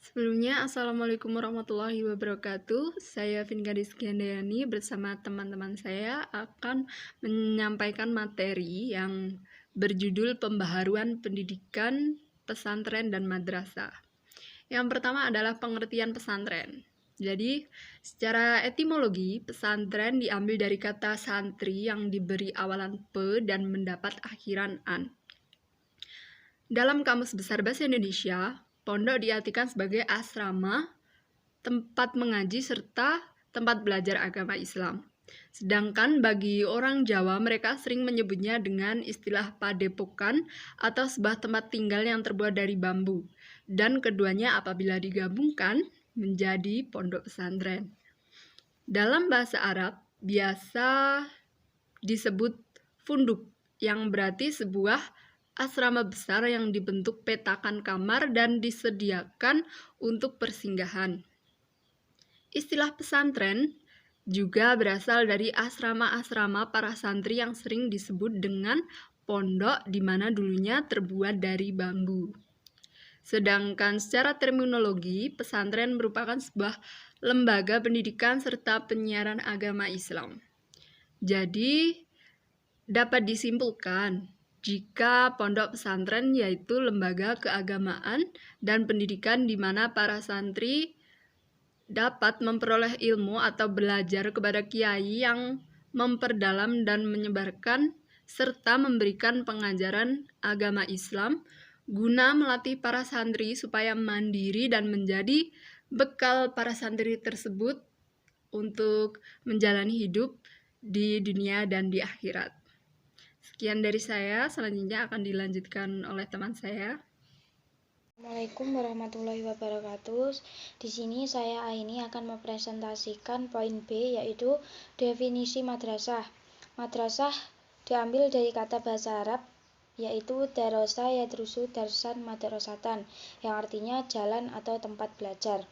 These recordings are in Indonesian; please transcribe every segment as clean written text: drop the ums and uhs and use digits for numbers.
Sebelumnya, Assalamualaikum warahmatullahi wabarakatuh. Saya Vinka Rizkyandayani bersama teman-teman saya akan menyampaikan materi yang berjudul Pembaharuan Pendidikan Pesantren dan Madrasah. Yang pertama adalah pengertian pesantren. Jadi, secara etimologi, pesantren diambil dari kata santri yang diberi awalan pe dan mendapat akhiran an. Dalam Kamus Besar Bahasa Indonesia, pondok diartikan sebagai asrama, tempat mengaji, serta tempat belajar agama Islam. Sedangkan bagi orang Jawa, mereka sering menyebutnya dengan istilah padepokan atau sebuah tempat tinggal yang terbuat dari bambu. Dan keduanya apabila digabungkan menjadi pondok pesantren. Dalam bahasa Arab, biasa disebut funduk, yang berarti sebuah asrama besar yang dibentuk petakan kamar dan disediakan untuk persinggahan. Istilah pesantren juga berasal dari asrama-asrama para santri yang sering disebut dengan pondok, di mana dulunya terbuat dari bambu. Sedangkan secara terminologi, pesantren merupakan sebuah lembaga pendidikan serta penyiaran agama Islam. Jadi, dapat disimpulkan jika pondok pesantren yaitu lembaga keagamaan dan pendidikan di mana para santri dapat memperoleh ilmu atau belajar kepada kiai yang memperdalam dan menyebarkan serta memberikan pengajaran agama Islam guna melatih para santri supaya mandiri dan menjadi bekal para santri tersebut untuk menjalani hidup di dunia dan di akhirat. Sekian dari saya, selanjutnya akan dilanjutkan oleh teman saya. Assalamualaikum warahmatullahi wabarakatuh. Di sini saya Aini akan mempresentasikan poin B, yaitu definisi madrasah. Madrasah diambil dari kata bahasa Arab, yaitu darosa yadrusu darsan madrasatan, yang artinya jalan atau tempat belajar.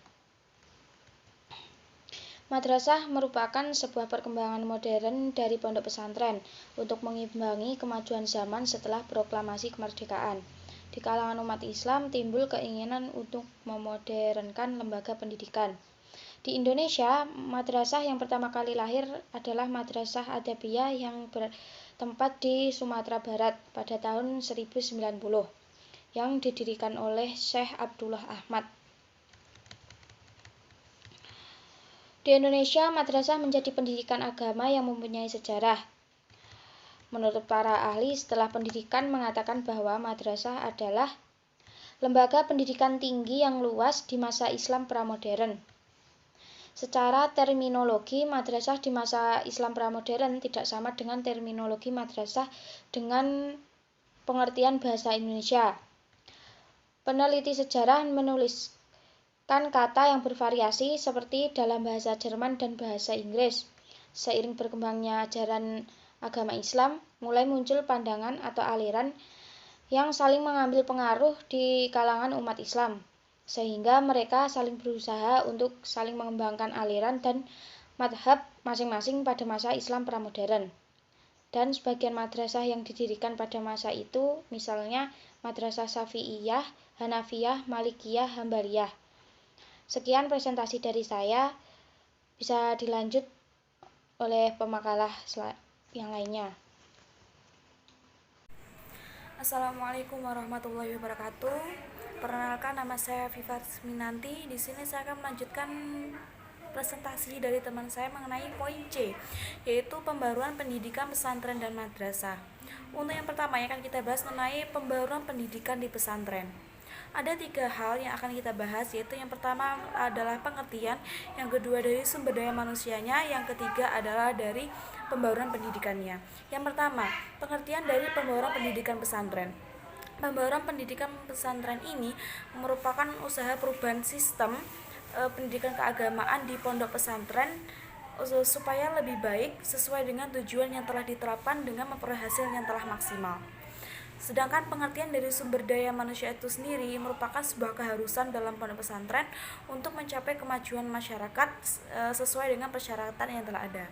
Madrasah merupakan sebuah perkembangan modern dari pondok pesantren untuk mengimbangi kemajuan zaman setelah proklamasi kemerdekaan. Di kalangan umat Islam timbul keinginan untuk memodernkan lembaga pendidikan. Di Indonesia, madrasah yang pertama kali lahir adalah Madrasah Adabiyah yang bertempat di Sumatera Barat pada tahun 1090, yang didirikan oleh Syekh Abdullah Ahmad. Di Indonesia, madrasah menjadi pendidikan agama yang mempunyai sejarah. Menurut para ahli setelah pendidikan mengatakan bahwa madrasah adalah lembaga pendidikan tinggi yang luas di masa Islam pramodern. Secara terminologi, madrasah di masa Islam pramodern tidak sama dengan terminologi madrasah dengan pengertian bahasa Indonesia. Peneliti sejarah menulis kata yang bervariasi seperti dalam bahasa Jerman dan bahasa Inggris. Seiring berkembangnya ajaran agama Islam, mulai muncul pandangan atau aliran yang saling mengambil pengaruh di kalangan umat Islam, sehingga mereka saling berusaha untuk saling mengembangkan aliran dan madhab masing-masing pada masa Islam pramodern. Dan sebagian madrasah yang didirikan pada masa itu, misalnya Madrasah Syafi'iyah, Hanafiyah, Malikiyah, Hambaliyah. Sekian presentasi dari saya, bisa dilanjut oleh pemakalah yang lainnya. Assalamualaikum warahmatullahi wabarakatuh. Perkenalkan, nama saya Viva Minanti. Di sini saya akan melanjutkan presentasi dari teman saya mengenai poin C, yaitu pembaruan pendidikan pesantren dan madrasah. Untuk yang pertama yang akan kita bahas mengenai pembaruan pendidikan di pesantren. Ada 3 hal yang akan kita bahas, yaitu yang pertama adalah pengertian, yang kedua dari sumber daya manusianya, yang ketiga adalah dari pembaruan pendidikannya. Yang pertama, pengertian dari pembaruan pendidikan pesantren. Pembaruan pendidikan pesantren ini merupakan usaha perubahan sistem pendidikan keagamaan di pondok pesantren supaya lebih baik sesuai dengan tujuan yang telah diterapkan dengan memperoleh hasil yang telah maksimal. Sedangkan pengertian dari sumber daya manusia itu sendiri merupakan sebuah keharusan dalam pondok pesantren untuk mencapai kemajuan masyarakat sesuai dengan persyaratan yang telah ada.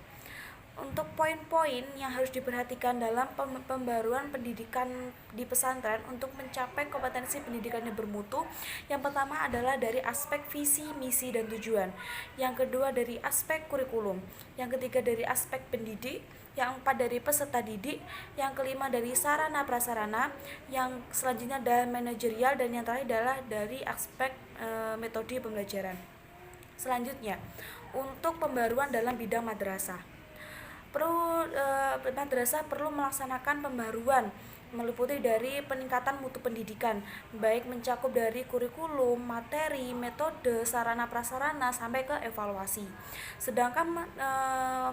Untuk poin-poin yang harus diperhatikan dalam pembaruan pendidikan di pesantren untuk mencapai kompetensi pendidikan yang bermutu, yang pertama adalah dari aspek visi, misi, dan tujuan. Yang kedua dari aspek kurikulum. Yang ketiga dari aspek pendidik. Yang keempat dari peserta didik. Yang kelima dari sarana prasarana. Yang selanjutnya adalah manajerial, dan yang terakhir adalah dari aspek metode pembelajaran. Selanjutnya, untuk pembaruan dalam bidang madrasah. Madrasah perlu melaksanakan pembaruan meliputi dari peningkatan mutu pendidikan, baik mencakup dari kurikulum, materi, metode, sarana prasarana sampai ke evaluasi. Sedangkan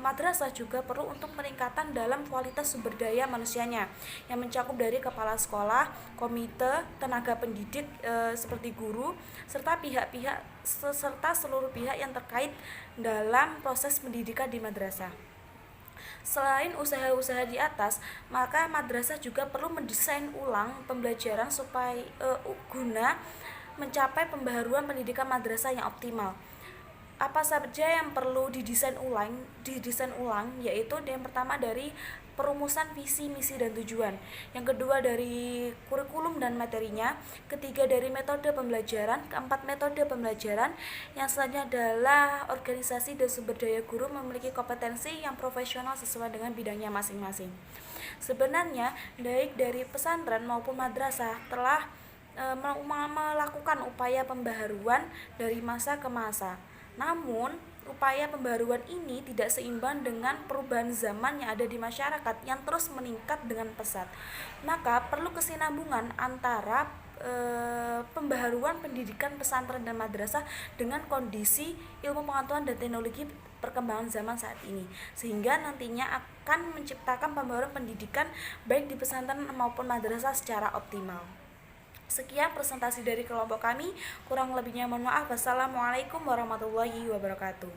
madrasah juga perlu untuk peningkatan dalam kualitas sumber daya manusianya yang mencakup dari kepala sekolah, komite, tenaga pendidik seperti guru, serta seluruh pihak yang terkait dalam proses pendidikan di madrasah. Selain usaha-usaha di atas, maka madrasah juga perlu mendesain ulang pembelajaran supaya guna mencapai pembaharuan pendidikan madrasah yang optimal. Apa saja yang perlu didesain ulang, yaitu yang pertama dari perumusan visi, misi, dan tujuan. Yang kedua dari kurikulum dan materinya. Ketiga dari metode pembelajaran. Keempat metode pembelajaran. Yang selanjutnya adalah organisasi dan sumber daya guru memiliki kompetensi yang profesional sesuai dengan bidangnya masing-masing. Sebenarnya baik dari pesantren maupun madrasah telah melakukan upaya pembaharuan dari masa ke masa. Namun, upaya pembaruan ini tidak seimbang dengan perubahan zaman yang ada di masyarakat yang terus meningkat dengan pesat. Maka perlu kesinambungan antara pembaharuan pendidikan pesantren dan madrasah dengan kondisi ilmu pengetahuan dan teknologi perkembangan zaman saat ini, sehingga nantinya akan menciptakan pembaharuan pendidikan baik di pesantren maupun madrasah secara optimal. Sekian presentasi dari kelompok kami, kurang lebihnya mohon maaf. Wassalamualaikum warahmatullahi wabarakatuh.